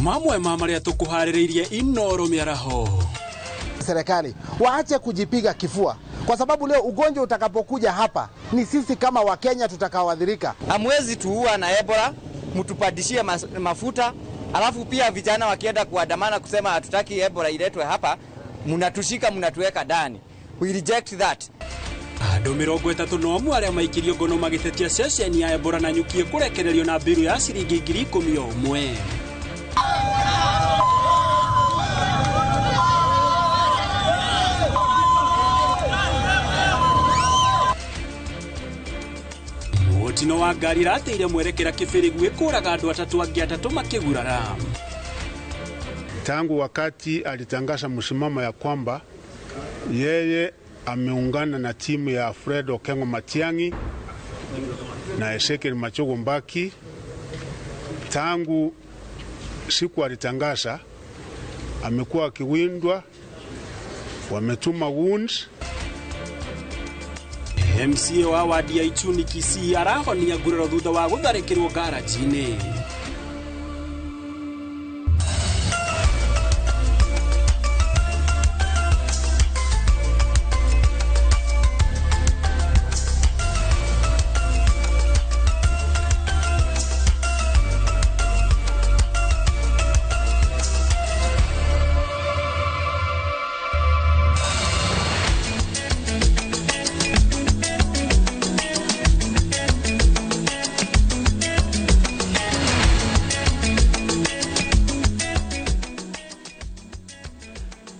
Mamwe maria tukuhaririirie Inooro Miaraho. Serikali waache kujipiga kifua, kwa sababu leo ugonjwa utakapokuja hapa ni sisi kama Wakenya tutakaoadhirika. Hamwezi tuua na Ebola, mtupadishie mafuta, alafu pia vijana wakienda kuandamana kusema hatutaki Ebola iletwe hapa, mnatushika mnatuweka ndani. We reject that. Andũ 31 arĩa maikirio ngono magĩtetia ceceni ya Ebola na nyukie kũrekererio na mbiru ya ciringi 10,000. Mutino wa ngari rateire mwerekera Kĩbĩrĩgu ĩkũraga andũ 3 angĩ 3 makĩgurara. Tangu wakati alitangaza msimamo ya kwamba yeye ameungana na timu ya Fred Okengo Matiang'i na Ezekiel Machogu Mbaki, tangu siku alitangaza amekuwa akiwindwa, wametuma wounds. MCA wa wadi ya Ichuni Kisii arahonia nguraro thutha wa gũtharĩkĩrwo garaji-inĩ.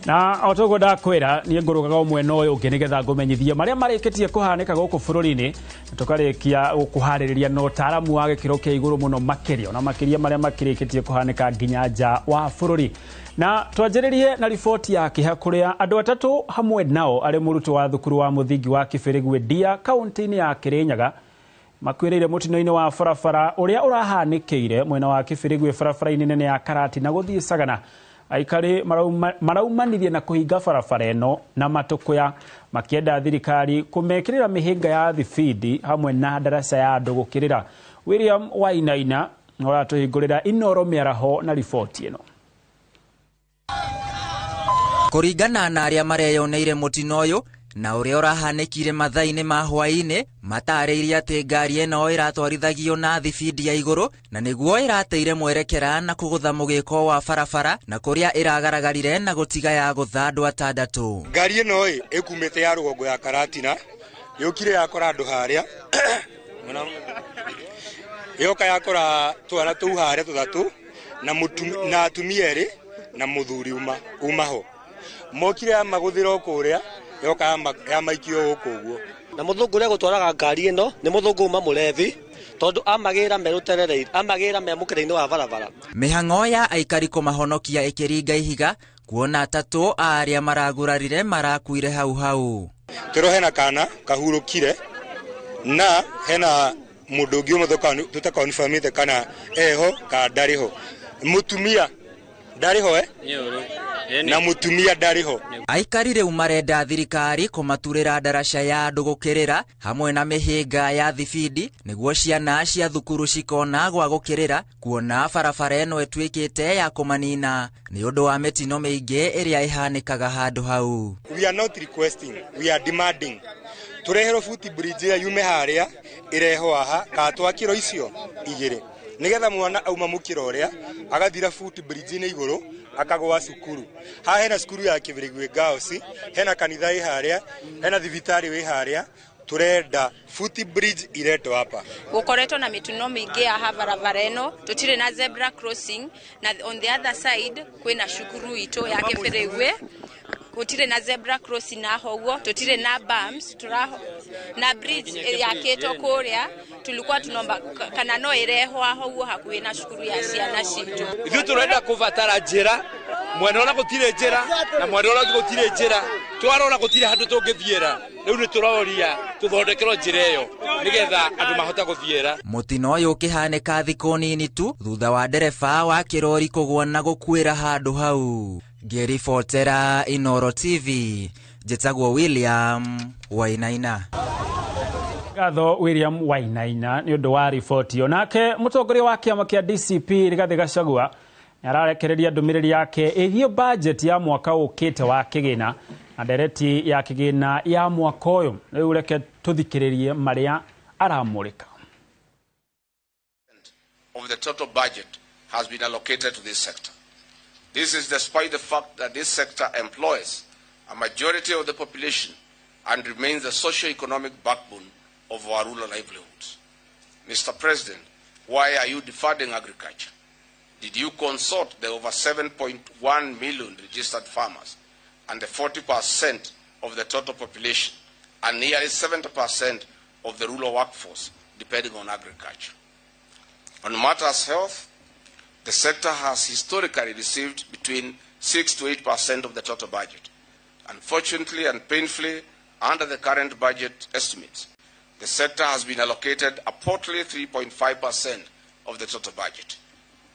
Na otogo da kwera ni ngurugaga omwena uyu nginigetha ngumenyithia maria mareketie kuhaneka guku bururi-ini tukarekia kuhaririria no taramu wa gikiro kia iguru muno makiria na makiria maria makireketie kuhaneka nginya nja wa bururi. Na twanjiririe na ripoti ya kiha kuria andu 3 hamwe nao ari muruto wa thukuru wa muthingi wa Kĩbĩrĩgu Ndia kaunti-ini ya Kirinyaga makwireire mutino-ini wa barabara uria urahanikire mwena wa Kĩbĩrĩgu barabara-ini nene ya Karati na guthii Sagana. Aikari maraumanithie na kuhinga barabara eno na matukuya makienda thirikari kumekirira mihinga ya thibidi hamwe na darasa ya andu gukirira. William Wainaina oratuhingurira Inooro Miaraho na ripoti eno. Kuringana na aria mareyoneire mutino uyu na uria urahanekire mathaa-ini ma hwaini matariirie ati ngari eno iratwarithagio na thibidi ya iguru na niguo irateire mwerekera na kugutha mugiko wa barabara na kuria iragaragarire na gutiga ya gutha andu 6. Ngari eno ikumite ya rugongo ya Karatina yukire yakora andu haria yoka yakora twana tu haria 3 na atumia eri na muthuri umaho mokire maguthira okuria yoka ya maikio huko uguo na muthungu ria gutwaraga ngari eno ni muthungu mamurethi tondu amagira meruterereire amagira memukire-ini wa barabara. Mihang'o ya aikari kumahonokia ikiringa ihiga kuona 3 aria maragurarire marakuire hau. Tero hena kana kahurukire na hena mundu ungi umuthoka tutakonfirmite kana eho ka ndariho mutumia ndariho na mutumia ndariho. Aikari riu marenda thirikari kumaturira darasha ya andu gukirira hamwe na mihinga ya thibidi niguo ciana cia thukuru cikona gwa gukirira kuona barabara eno etwikite ya kumanina ni undu wa mitino miingi iria ihanikaga handu hau. We are not requesting, we are demanding. Turehero footbridge ya yume haria ireho aha ka twakiro icio igire nigetha mwana auma mukiro uria agathira footbridge ni iguru akagwa cukuru. Ha hena cukuru ya Kĩbĩrĩgu Girls, hena kanitha iharia, hena thibitari wi haria, turenda footbridge ireto hapa. Gukoretwo na mituno mingi ya barabara eno, tutire na zebra crossing na on the other side kwina cukuru itu ya Kĩbĩrĩgu. Tutire na zebra crossing na hoguo, tutire na bumps, na bridge ya keto kuria tulikuwa tunomba kana no ireho hoguo hakuhi na cukuru ya ciana citu. Ithu turenda kuvatara njira mwena ona gutire njira na mwena ona gutire njira twarona gutire handu tungithiera riu ni turoria tuthondekerwo njira iyo nigetha andu mahota guthiera. Mutino uyu ukihaneka thiku nini tu thutha wa ndereba wa kirori kugwa na gukwira handu hau. Ngiribotera Inooro TV, njitagwo William Wainaina. Gatho William Wainaina ni undu wa ripoti yo. Nake mutongoria wa kiama kia DCP Rigathi Gachagua ararekereria ndumiriri yake ithio budget ya mwaka ukite wa kigina na ndereti ya kigina ya mwaka uyu riu reke tuthikiririe maria aramurika. Of the total budget has been allocated to this sector. This is despite the fact that this sector employs a majority of the population and remains the socio-economic backbone of our rural livelihoods. Mr. President, why are you defunding agriculture? Did you consult the over 7.1 million registered farmers and the 40% of the total population and nearly 70% of the rural workforce depending on agriculture? On matters health, the sector has historically received between 6 to 8% of the total budget. Unfortunately and painfully, under the current budget estimates, the sector has been allocated a portly 3.5% of the total budget.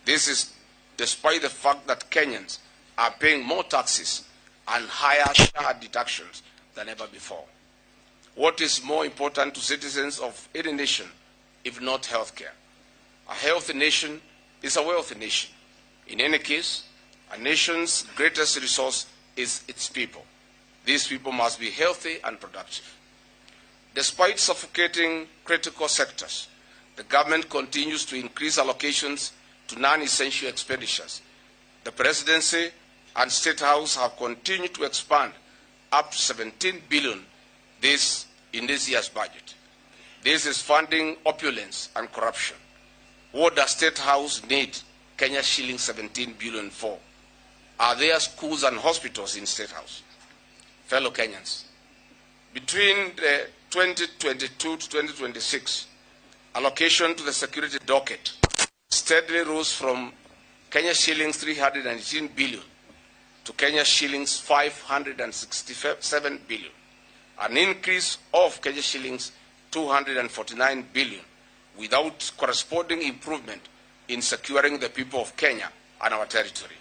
This is despite the fact that Kenyans are paying more taxes and higher share deductions than ever before. What is more important to citizens of any nation if not healthcare? A healthy nation is a wealthy nation. In any case, a nation's greatest resource is its people. These people must be healthy and productive. Despite suffocating critical sectors, the government continues to increase allocations to non-essential expenditures. The Presidency and State House have continued to expand up to 17 billion in this year's budget. This is funding opulence and corruption. What does State House need Kenya shilling 17 billion for? Are there schools and hospitals in State House? Fellow Kenyans, between the 2022 to 2026, allocation to the security docket steadily rose from Kenya shillings 318 billion to Kenya shillings 567 billion, an increase of Kenya shillings 249 billion without corresponding improvement in securing the people of Kenya and our territory.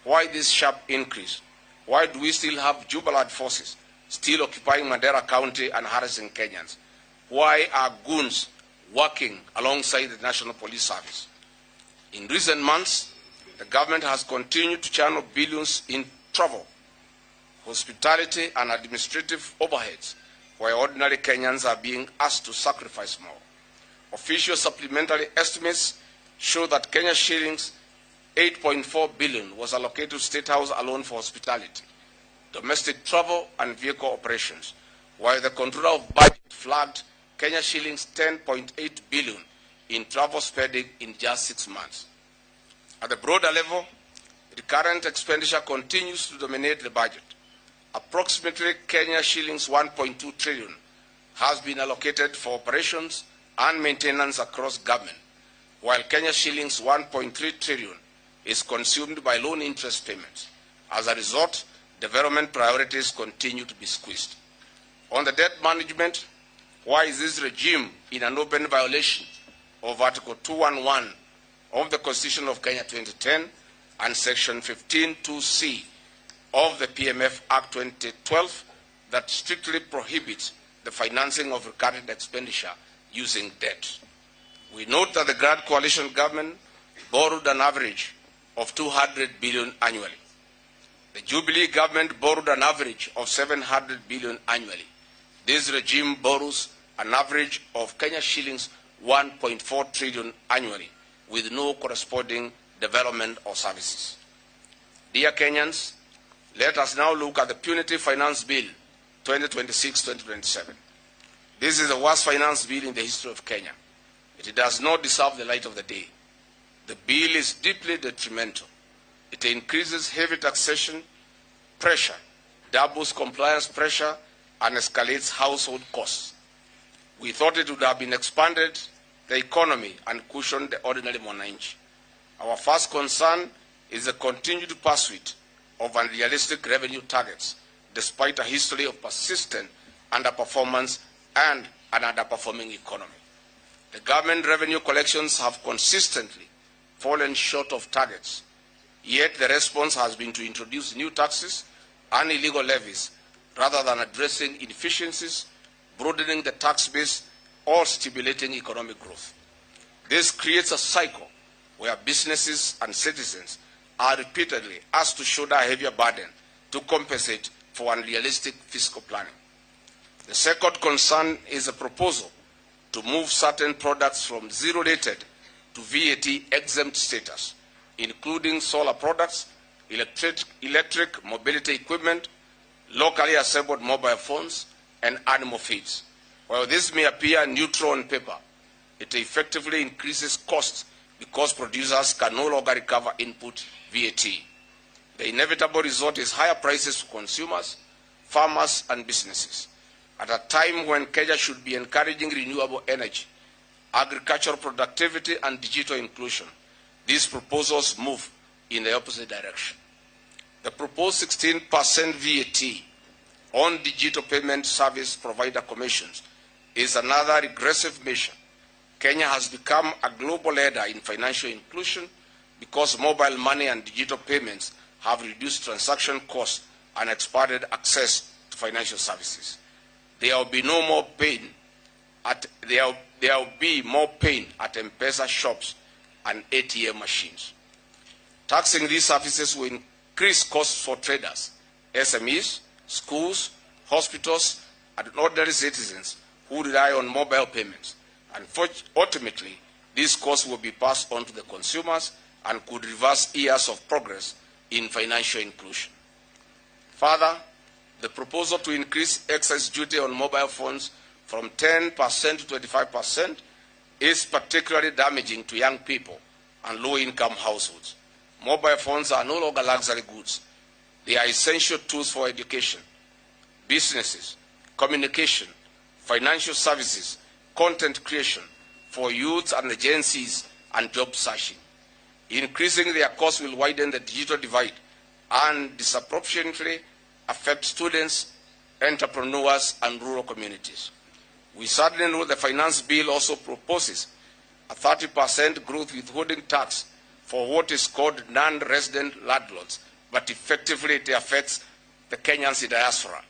Why this sharp increase? Why do we still have Jubilant forces still occupying Mandera County and harassing Kenyans? Why are goons working alongside the National Police Service? In recent months, the government has continued to channel billions in travel, hospitality and administrative overheads, while ordinary Kenyans are being asked to sacrifice more. Official supplementary estimates show that Kenya shillings 8.4 billion was allocated to State House alone for hospitality, domestic travel and vehicle operations, while the Controller of Budget flagged Kenya shillings 10.8 billion in travel spending in just 6 months. At the broader level, the current expenditure continues to dominate the budget. Approximately Kenya shillings 1.2 trillion has been allocated for operations and maintenance across government, while Kenya shillings 1.3 trillion is consumed by loan interest payments. As a result, development priorities continue to be squeezed. On the debt management, why is this regime in an open violation of Article 211 of the Constitution of Kenya 2010 and Section 15(2)(c) of the PMF Act 2012 that strictly prohibits the financing of recurrent expenditure using debt? We note that the Grand Coalition government borrowed an average of 200 billion annually. The Jubilee government borrowed an average of 700 billion annually. This regime borrows an average of Kenya shillings 1.4 trillion annually with no corresponding development or services. Dear Kenyans, let us now look at the Punitive Finance Bill 2026-2027. This is the worst finance bill in the history of Kenya. It does not deserve the light of the day. The bill is deeply detrimental. It increases heavy taxation pressure, doubles compliance pressure, and escalates household costs. We thought it would have been expanded the economy and cushioned the ordinary mwananchi. Our first concern is the continued pursuit of unrealistic revenue targets, despite a history of persistent underperformance and an underperforming economy. The government revenue collections have consistently fallen short of targets, yet the response has been to introduce new taxes and illegal levies rather than addressing inefficiencies, broadening the tax base, or stimulating economic growth. This creates a cycle where businesses and citizens are repeatedly asked to shoulder a heavier burden to compensate for unrealistic fiscal planning. The second concern is a proposal to move certain products from zero-rated to VAT-exempt status, including solar products, electric mobility equipment, locally assembled mobile phones, and animal feeds. While this may appear neutral on paper, it effectively increases costs because producers can no longer recover input VAT. The inevitable result is higher prices for consumers, farmers, and businesses. At a time when Kenya should be encouraging renewable energy, agricultural productivity, and digital inclusion, these proposals move in the opposite direction. The proposed 16% VAT on digital payment service provider commissions is another regressive measure. Kenya has become a global leader in financial inclusion because mobile money and digital payments have reduced transaction costs and expanded access to financial services. There will be more pain at M-Pesa shops and ATM machines. Taxing these services will increase costs for traders, SMEs, schools, hospitals, and ordinary citizens who rely on mobile payments. And ultimately, these costs will be passed on to the consumers and could reverse years of progress in financial inclusion. Further, the proposal to increase excise duty on mobile phones from 10% to 25% is particularly damaging to young people and low-income households. Mobile phones are no longer luxury goods. They are essential tools for education, businesses, communication, financial services, content creation for youth and agencies, and job searching. Increasing their costs will widen the digital divide and disproportionately affect students, entrepreneurs, and rural communities. We certainly know the finance bill also proposes a 30% growth withholding tax for what is called non-resident landlords, but effectively it affects the Kenyans in diaspora.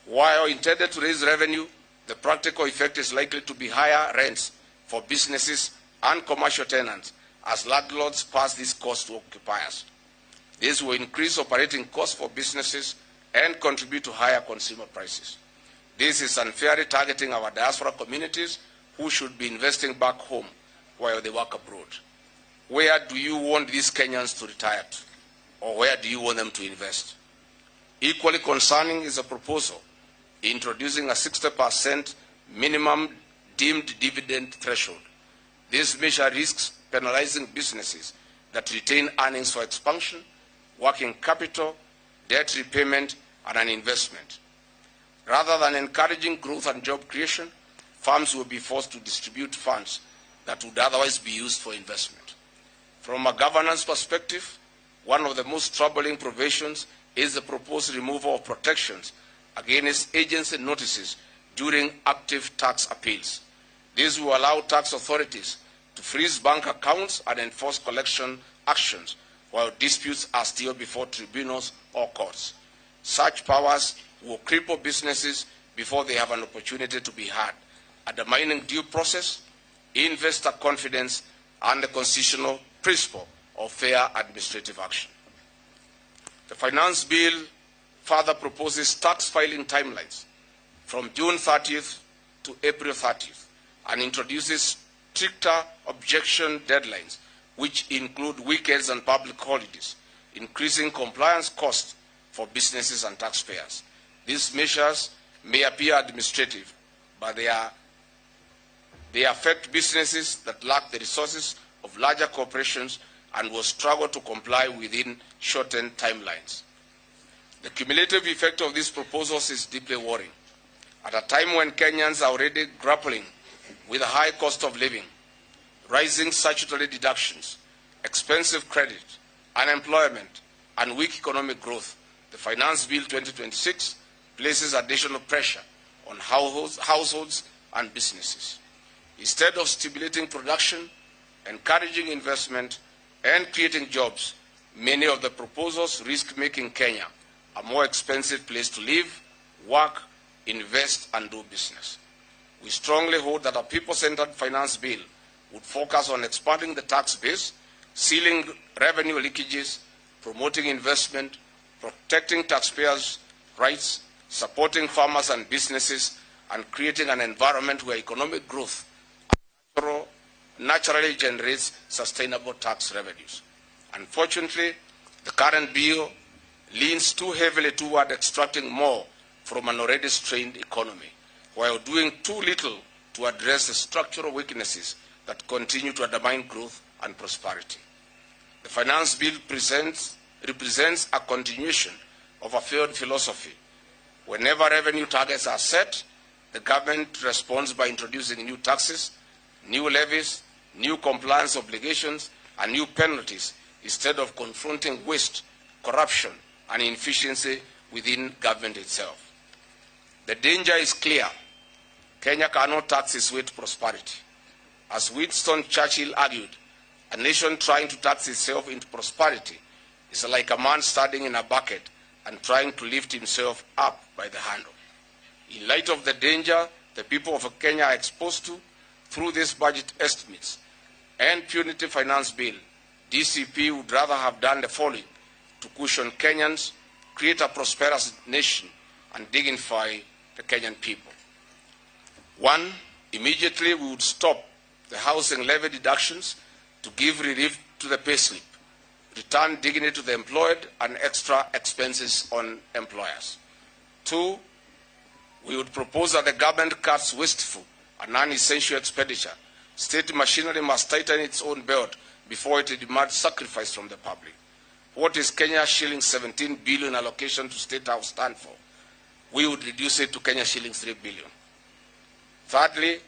While intended to raise revenue, the practical effect is likely to be higher rents for businesses and commercial tenants as landlords pass these costs to occupiers. This will increase operating costs for businesses and contribute to higher consumer prices. This is unfairly targeting our diaspora communities who should be investing back home while they work abroad. Where do you want these Kenyans to retire to? Or where do you want them to invest? Equally concerning is a proposal introducing a 60% minimum deemed dividend threshold. This measure risks penalizing businesses that retain earnings for expansion, working capital, debt repayment, and an investment. Rather than encouraging growth and job creation, firms will be forced to distribute funds that would otherwise be used for investment. From a governance perspective, one of the most troubling provisions is the proposed removal of protections against agency notices during active tax appeals. This will allow tax authorities to freeze bank accounts and enforce collection actions while disputes are still before tribunals or courts. Such powers will cripple businesses before they have an opportunity to be heard, undermining due process, investor confidence, and the constitutional principle of fair administrative action. The finance bill further proposes tax filing timelines from June 30th to April 30th and introduces stricter objection deadlines, which include weekends and public holidays, increasing compliance costs for businesses and taxpayers. These measures may appear administrative, but they affect businesses that lack the resources of larger corporations and will struggle to comply within shortened timelines. The cumulative effect of these proposals is deeply worrying. At a time when Kenyans are already grappling with a high cost of living, rising statutory deductions, expensive credit, unemployment, and weak economic growth, the Finance Bill 2026 places additional pressure on households and businesses. Instead of stimulating production, encouraging investment, and creating jobs, many of the proposals risk making Kenya a more expensive place to live, work, invest, and do business. We strongly hope that a people-centered finance bill would focus on expanding the tax base, sealing revenue leakages, promoting investment, protecting taxpayers' rights, supporting farmers and businesses, and creating an environment where economic growth naturally generates sustainable tax revenues. Unfortunately, the current bill leans too heavily toward extracting more from an already strained economy, while doing too little to address the structural weaknesses that continue to undermine growth and prosperity. The finance bill represents a continuation of a failed philosophy. Whenever revenue targets are set, the government responds by introducing new taxes, new levies, new compliance obligations, and new penalties instead of confronting waste, corruption, and inefficiency within government itself. The danger is clear. Kenya cannot tax its way to prosperity. As Winston Churchill argued, a nation trying to tax itself into prosperity is like a man standing in a bucket and trying to lift himself up by the handle. In light of the danger the people of Kenya are exposed to through these budget estimates and punitive finance bill, DCP would rather have done the following to cushion Kenyans, create a prosperous nation, and dignify the Kenyan people. 1, immediately we would stop the housing levy deductions to give relief to the payslip, return dignity to the employed, and extra expenses on employers. 2, we would propose that the government cuts wasteful and non-essential expenditure. State machinery must tighten its own belt before it demands sacrifice from the public. What is Kenya shillings 17 billion allocation to State House stand for? We would reduce it to Kenya shillings 3 billion. Thirdly,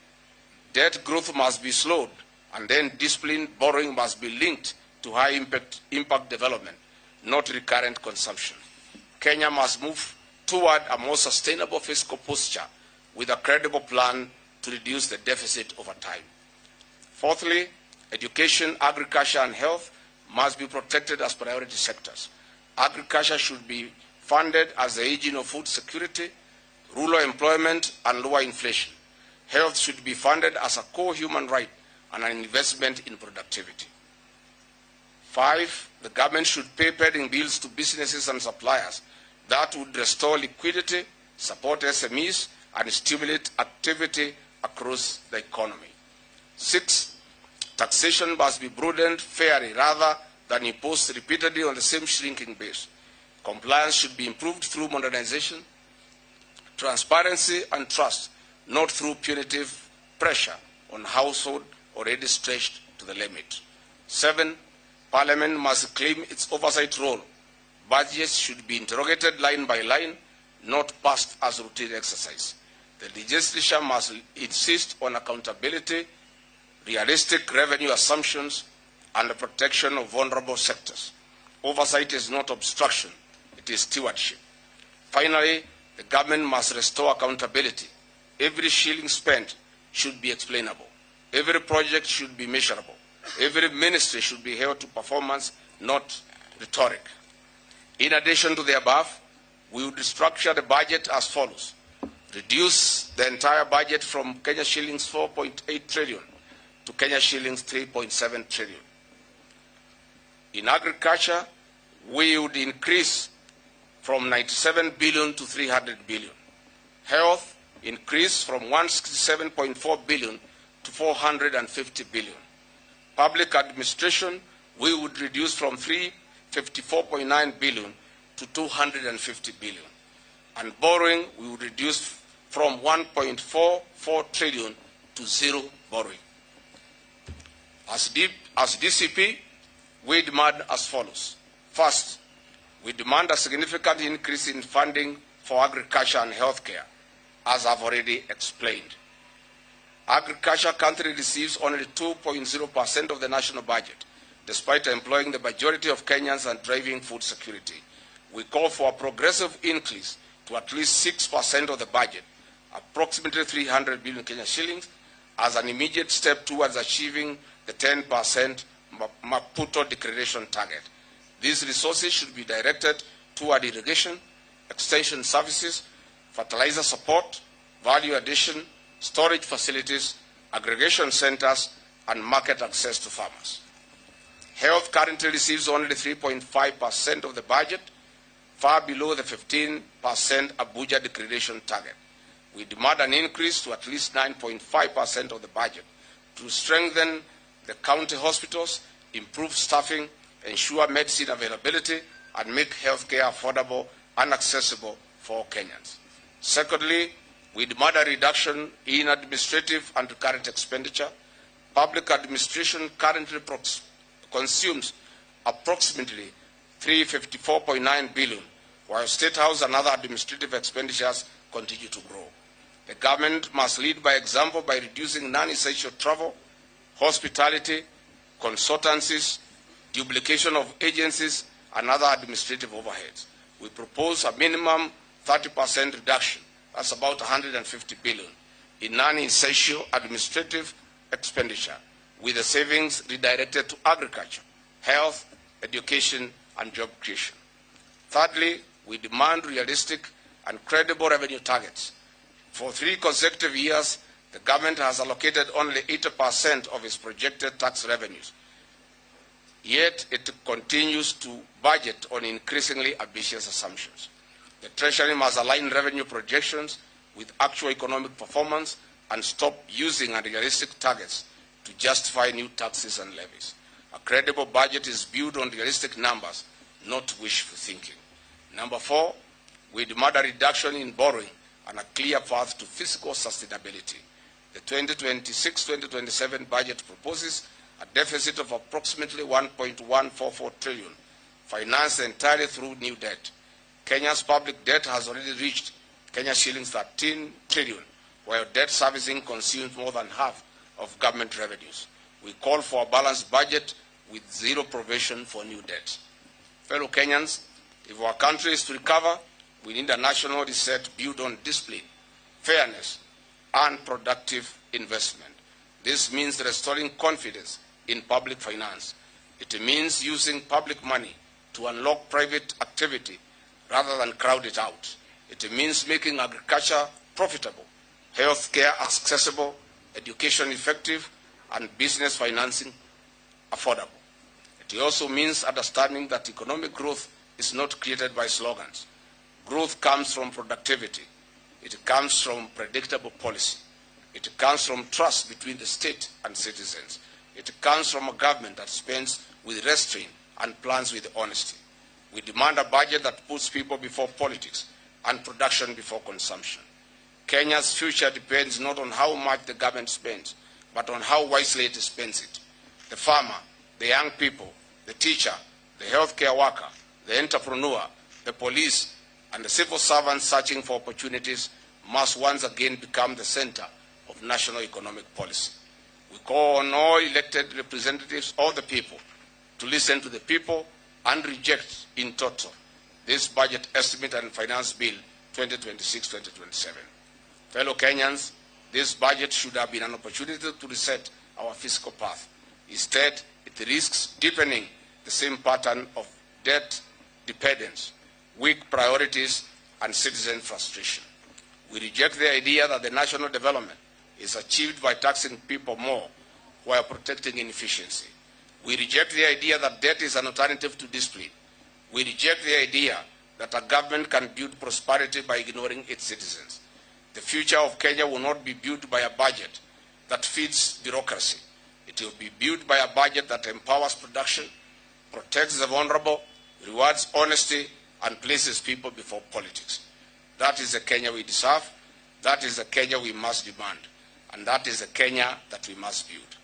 debt growth must be slowed, and then disciplined borrowing must be linked to high impact development, not recurrent consumption. Kenya must move toward a more sustainable fiscal posture with a credible plan to reduce the deficit over time. Fourthly, education, agriculture, and health must be protected as priority sectors. Agriculture should be funded as the engine of food security, rural employment, and lower inflation. Health should be funded as a core human right and an investment in productivity. 5, the government should pay pending bills to businesses and suppliers. That would restore liquidity, support SMEs, and stimulate activity across the economy. 6, taxation must be broadened fairly rather than imposed repeatedly on the same shrinking base. Compliance should be improved through modernization, transparency, and trust, not through punitive pressure on households already stretched to the limit. 7, Parliament must claim its oversight role. Budgets should be interrogated line by line, not passed as routine exercise. The legislature must insist on accountability, realistic revenue assumptions, and the protection of vulnerable sectors. Oversight is not obstruction, it is stewardship. Finally, the government must restore accountability. Every shilling spent should be explainable. Every project should be measurable. Every ministry should be held to performance, not rhetoric. In addition to the above, we would structure the budget as follows. Reduce the entire budget from Kenya shillings 4.8 trillion to Kenya shillings 3.7 trillion. In agriculture, we would increase from 97 billion to 300 billion. Health, increase from 167.4 billion to 450 billion. Public administration, we would reduce from 354.9 billion to 250 billion. And borrowing, we would reduce from 1.44 trillion to zero borrowing. As DCP, we demand as follows. First, we demand a significant increase in funding for agriculture and healthcare, as I've already explained. Agriculture currently receives only 2.0% of the national budget, despite employing the majority of Kenyans and driving food security. We call for a progressive increase to at least 6% of the budget, approximately 300 billion Kenya shillings, as an immediate step towards achieving the 10% Maputo Declaration target. These resources should be directed toward irrigation, extension services, fertilizer support, value addition, storage facilities, aggregation centers, and market access to farmers. Health currently receives only 3.5% of the budget, far below the 15% Abuja declaration target. We demand an increase to at least 9.5% of the budget to strengthen the county hospitals, improve staffing, ensure medicine availability, and make healthcare affordable and accessible for Kenyans. Secondly, we demand a reduction in administrative and recurrent expenditure. Public administration currently consumes approximately 354.9 billion, while State House and other administrative expenditures continue to grow. The government must lead by example by reducing non-essential travel, hospitality, consultancies, duplication of agencies, and other administrative overheads. We propose a minimum 30% reduction, that's about 150 billion, in non-essential administrative expenditure, with the savings redirected to agriculture, health, education, and job creation. Thirdly, we demand realistic and credible revenue targets. For 3 consecutive years, the government has allocated only 80% of its projected tax revenues. Yet it continues to budget on increasingly ambitious assumptions. The Treasury must align revenue projections with actual economic performance and stop using unrealistic targets to justify new taxes and levies. A credible budget is built on realistic numbers, not wishful thinking. Number 4, we demand a reduction in borrowing and a clear path to fiscal sustainability. The 2026-2027 budget proposes a deficit of approximately 1.144 trillion, financed entirely through new debt. Kenya's public debt has already reached Kenya shillings 13 trillion, while debt servicing consumes more than half of government revenues. We call for a balanced budget with zero provision for new debt. Fellow Kenyans, if our country is to recover, we need a national reset built on discipline, fairness, and productive investment. This means restoring confidence in public finance. It means using public money to unlock private activity rather than crowd it out. It means making agriculture profitable, healthcare accessible, education effective, and business financing affordable. It also means understanding that economic growth is not created by slogans. Growth comes from productivity. It comes from predictable policy. It comes from trust between the state and citizens. It comes from a government that spends with restraint and plans with honesty. We demand a budget that puts people before politics and production before consumption. Kenya's future depends not on how much the government spends, but on how wisely it spends it. The farmer, the young people, the teacher, the healthcare worker, the entrepreneur, the police, and the civil servants searching for opportunities must once again become the center of national economic policy. We call on all elected representatives of the people to listen to the people and reject in total this budget estimate and finance bill 2026-2027. Fellow Kenyans, this budget should have been an opportunity to reset our fiscal path. Instead, it risks deepening the same pattern of debt dependence, weak priorities, and citizen frustration. We reject the idea that the national development is achieved by taxing people more while protecting inefficiency. We reject the idea that debt is an alternative to discipline. We reject the idea that a government can build prosperity by ignoring its citizens. The future of Kenya will not be built by a budget that feeds bureaucracy. It will be built by a budget that empowers production, protects the vulnerable, rewards honesty, and places people before politics. That is the Kenya we deserve. That is the Kenya we must demand. And that is the Kenya that we must build.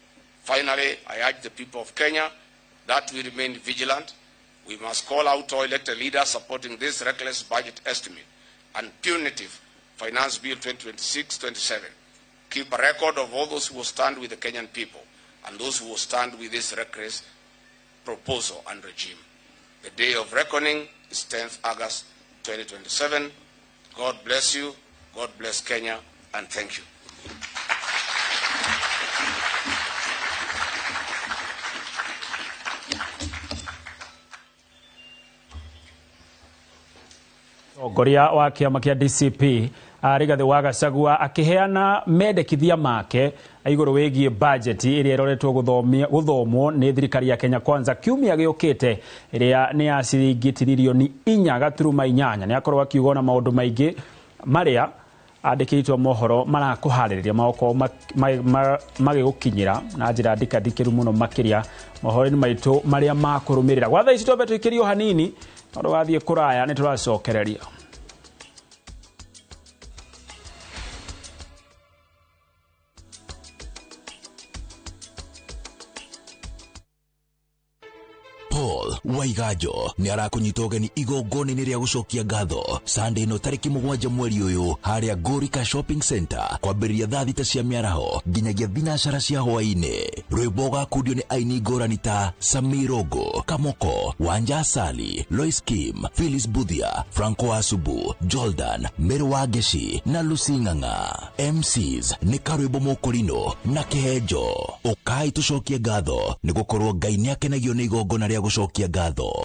Finally, I urge the people of Kenya that we remain vigilant. We must call out our elected leaders supporting this reckless budget estimate and punitive Finance Bill 2026-27. Keep a record of all those who will stand with the Kenyan people and those who will stand with this reckless proposal and regime. The day of reckoning is 10th August 2027. God bless you, God bless Kenya, and thank you. Mũtongoria wa kĩama kĩa DCP Rigathi wa Gachagua akiheana mendekithia make iguru wigie budget iria iroretwo guthomwo ni thirikari ya Kenya Kwanza kiumia giukite iria ni ya ciringi tirilioni 4.8 ni akorwo akiuga na maundu maingi maria andikitwo mohoro marakuhaririria maoko magigukinyira na njira ndikadikiru muno makiria mohoro ni maitu maria makurumirira gwa thaa ici twambe twikirio hanini tondu wathie kuraya ni turacokereria. Paul Waigajo ni arakunyita ugeni igongoni-inĩ rĩa gucokia ngatho Sunday no tariki 7 mweri uyu haria Gorika Shopping Center kwambĩrĩria thaa 6 cia mĩaraho nginyagia thinacara cia hwaĩ-inĩ. Rwĩmbo gakundio nĩ aini ngũrani ta Samirogo, Kamoko, Wanja Asali, Lois Kim, Phyllis Budhia, Franco Asubu, Jordan, Meru Wageshi na Lucy Ng'ang'a. MCs ni Karwĩmbo Mũkũrinũ na Kĩhenjo. Ũkai tucokie ngatho nĩ gũkorwo Ngai nĩ akenagio nĩ igongona rĩa gucokia ngatho.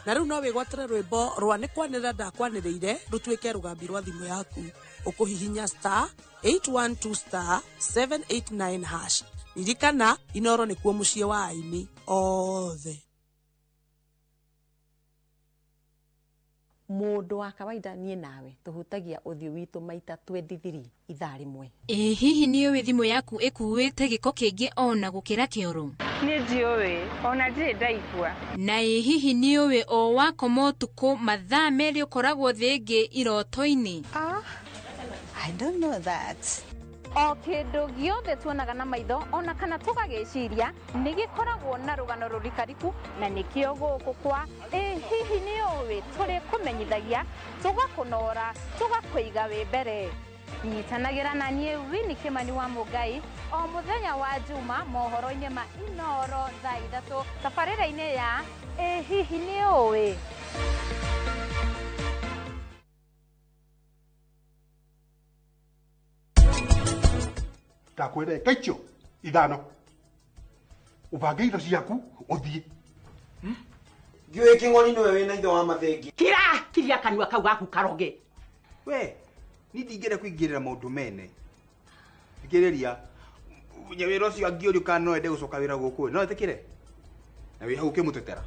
Na riu no wigwatire rwimbo rwa ni kwanira ndakwaniriire rutwike rugambi rwa thimu yaku ukuhihinya *812*789#. Ririkana Inoro ni kuo mucie wa aini othe. Mundu wa kawaida nie nawe tuhutagia uthio witu maita 23 ithaa rimwe. Hihi ni uwe thimu yaku ikuwite giko kingi ona gukira kioro? Ni ndiuwe ona ndire ndaigua. Na hihi ni uwe o wako motuko mathaa meri ukoragwo thingi iroto-ini? I don't know that. O kindu giothe tuonaga na maitho ona kana tugagiciria nigikoragwo na rugano rurikariku na nikio guku kwa hihi ni uwe turi kumenyithagia tugakunora tugakwiga we mbere. Nyitanagira na nie Winnie Kimani wa Mugai o muthenya wa Juma mohoro-ini ma Inoro thaa 3 tabarĩra-inĩ ya hihi ni uwe. Takwere kaicho idano ubange indo ciaku uthie Giwe kingoni niwe wina indo wa mathengi kiria kanua kau gaku karoge we ni ndingire kuingirira maundu mene ngiriria nyawira ucio angiuri kana no ende gucoka wira guku no etikire na wi hau kimutetera.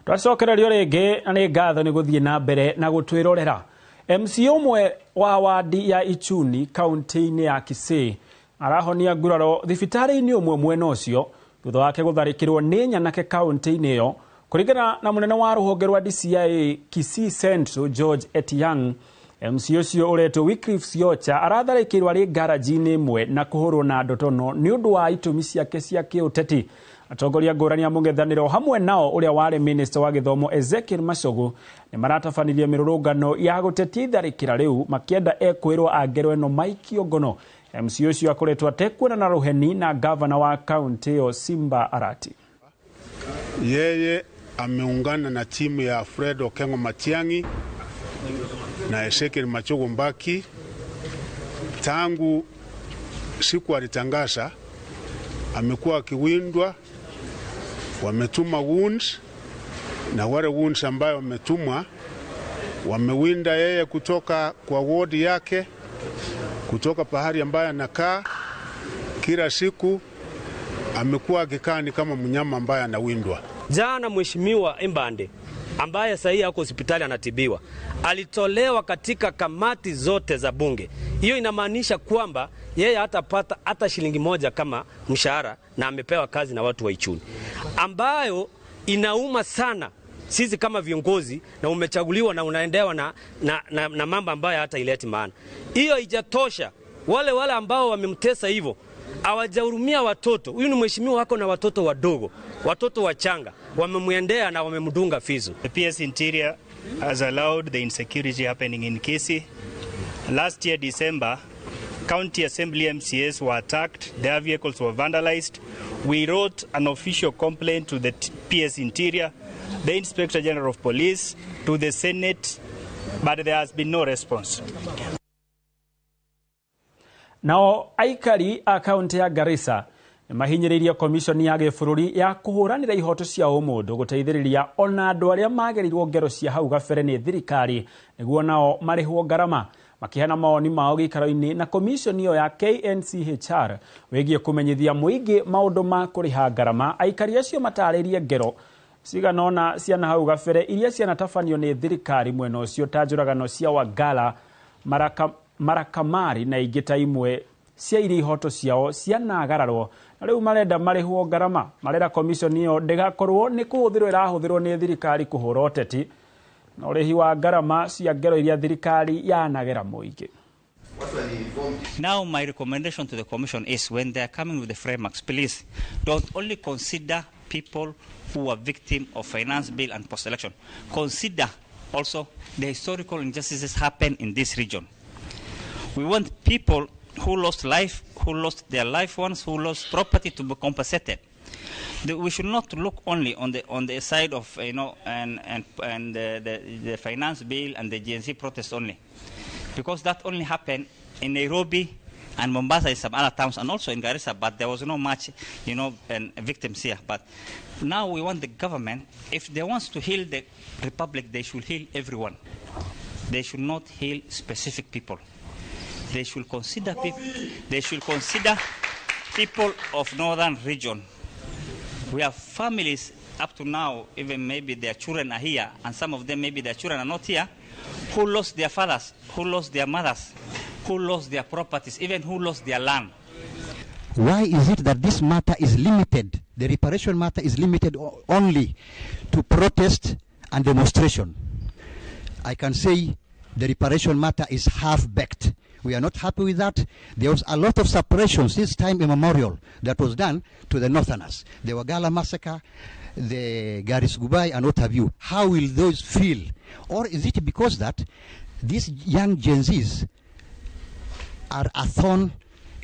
Twacokererio ringi na ni ngatho ni guthie na mbere na gutwirorera. MC umwe wa wadi ya Ichuni kaunti-ini ya Kisii arahonia nguraro thibitari-ini umwe mwena ucio thutha wake gutharikirwo ni nyanake kaunti-ini iyo. Kuringana na munene wa ruhonge rwa DCI Kisii Central George Etiang, MC ucio uretwo Wycliffe Siocha aratharikirwo ari garaji-ini imwe na kuhurwo na ndotono ni undu wa itumi ciake cia kiuteti. Atongoria ngũrani ya mũng'ethanĩro hamwe nao uria wari minister wa githomo Ezekiel Machogu ni maratabanirie mirurungano ya gutetia itharĩkĩra riu makienda ekwirwo angerwo no maikio ngono. MC ucio akoretwo atekwona na ruheni na governor wa county yo Simba Arati. Yeye ameungana na timu ya Fred Okengo Matiang'i na Ezekiel Machogu Mbaki tangu siku alitangaza. Amekuwa akiwindwa, wametuma wounds na wale wounds ambayo wametumwa wamewinda yeye kutoka kwa ward yake, kutoka pahali ambayo anakaa. Kila siku amekuwa akikaa ni kama mnyama ambaye anawindwa. Jana Mheshimiwa Embande ambaye sasa yako hospitali anatibiwa alitolewa katika kamati zote za bunge. Hiyo inamaanisha kwamba yeye hatapata hata shilingi moja kama mshahara na amepewa kazi na watu wa Ichuni, ambayo inauma sana sisi kama viongozi, na umechaguliwa na unaendewa na mambo ambayo hata ileti maana. Hiyo haijatosha, wale ambao wamemtesa hivyo hawajahurumia watoto. Huyu ni mheshimiwa wako na watoto wadogo, watoto wachanga, wamemwendea na wamemdunga fizu. The PS Interior has allowed the insecurity happening in Kisii. Last year December, County Assembly MCAs were attacked, their vehicles were vandalized. We wrote an official complaint to the PS Interior, the Inspector General of Police, to the Senate, but there has been no response. Nao aikari a kaunti ya Garissa mahinyiriria komishoni ya gĩbũrũri ya kũhũranĩra ihoto cia ũmũndũ gũteithĩrĩria ona andũ arĩa magerirwo ngero cia hau gabere nĩ thirikari nĩguo nao marĩhwo ngarama. Makĩheana mawoni mao gĩikaro-inĩ na komishoni ĩyo ya KNCHR wĩgiĩ kũmenyithia mũingĩ maũndũ ma kũrĩha ngarama, aikari acio matarĩrie ngero cigana ona ciana hau gabere iria cianatabanio nĩ thirikari mwena ũcio ta njũragano cia Wagala, Marakamari na ingĩ ta imwe cia iria ihoto ciao cianagararwo na rĩu marenda marĩhwo ngarama. Marera komishoni ĩyo ndĩgakorwo nĩ kũhũthĩrwo ĩrahũthĩrwo nĩ thirikari kũhũra ũteti na ũrĩhi wa ngarama cia ngero iria thirikari yanagera mũingĩ. Now my recommendation to the commission is when they are coming with the frameworks, please don't only consider people who are victim of finance bill and post-election. Consider also the historical injustices happen in this region. We want people who lost life, who lost their loved ones, who lost property to be compensated. We should not look only on the side of the finance bill and the GNC protest only, because that only happened in Nairobi and Mombasa and some other towns, and also in Garissa, but there was no much victims here. But now we want the government, if they want to heal the republic, they should heal everyone. They should not heal specific people. They should consider people. They should consider people of northern region. We have families up to now, even maybe their children are here, and some of them maybe their children are not here, who lost their fathers, who lost their mothers, who lost their properties, even who lost their land. Why is it that this matter is limited, the reparation matter is limited only to protest and demonstration? I can say the reparation matter is half-baked. We are not happy with that. There was a lot of suppression since time immemorial that was done to the Northerners. The Wagala massacre, the Garis Gubai, and what have you. How will those feel? Or is it because that these young Gen Zs are a thorn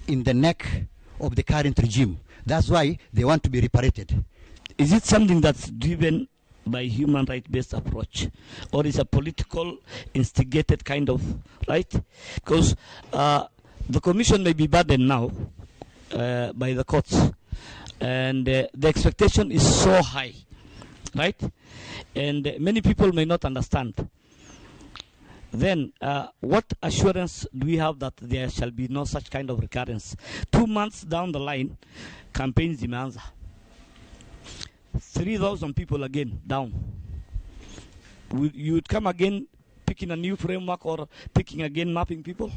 in the neck of the current regime? That's why they want to be reparated. Is it something that's driven by human right-based approach, or is a political instigated kind of right? Because the commission may be burdened now by the courts, and the expectation is so high, right? And many people may not understand. Then what assurance do we have that there shall be no such kind of recurrence? 2 months down the line, campaigns zimeanza. 3,000 people again down. You would come again picking a new framework or picking again mapping people?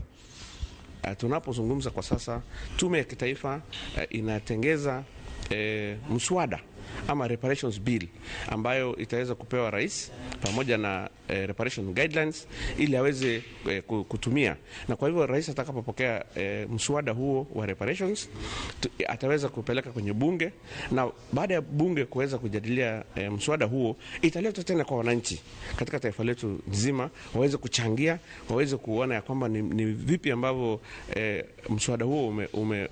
Tunapozungumza kwa sasa, tume ya kitaifa inatengeza mswada ama reparations bill ambayo itaweza kupewa rais pamoja na reparation guidelines ili aweze kutumia. Na kwa hivyo rais atakapopokea mswada huo wa reparations ataweza kupeleka kwenye bunge, na baada ya bunge kuweza kujadilia mswada huo italetwa tena kwa wananchi katika taifa letu nzima waweze kuchangia, waweze kuona ya kwamba ni vipi ambavyo mswada huo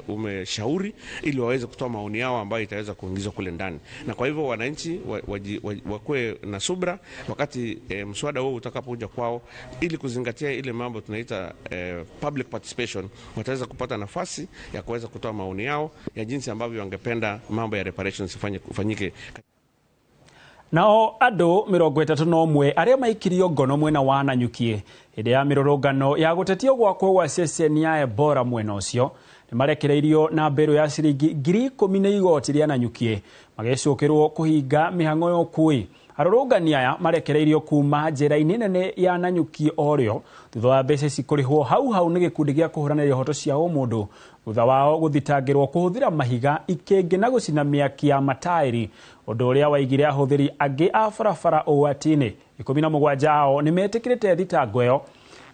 umeshauri ili waweze kutoa maoni yao ambayo itaweza kuingizwa kule ndani. Na kwa hivyo wananchi wakuwe na subra wakati mswada huo utakapokuja kwao, ili kuzingatia ile mambo tunaita public participation, wataweza kupata nafasi ya kuweza kutoa maoni yao ya jinsi ambavyo wangependa mambo ya reparations ifanyike. Nao andũ 31 arĩa maikirio ngono mwena wa Nanyuki hĩndĩ ya mĩrũrũngano ya gũtetia gwakwo gwa ceceni ya Ebola mwena ũcio nĩ marekereirio na mbero ya ciringi 10,000 nĩ igoti rĩa Nanyuki magĩcokĩrwo kũhinga mĩhang'o ya ũkui. Arũrũngani aya marekereirio kuma njĩra-inĩ nene ya Nanyuki orĩo thutha wa mbeca cikũrĩhwo hau nĩ gĩkundi gĩa kũhũranĩra ihoto cia ũmũndũ thutha wao gũthitangĩrwo kũhũthĩra mahiga, ikĩngĩ na gũcina mĩaki ya mataĩri, ũndũ ũrĩa waigire ahũthĩri angĩ a barabara ũgwati-inĩ. 17 ao nĩ metĩkĩrĩte thitango ĩyo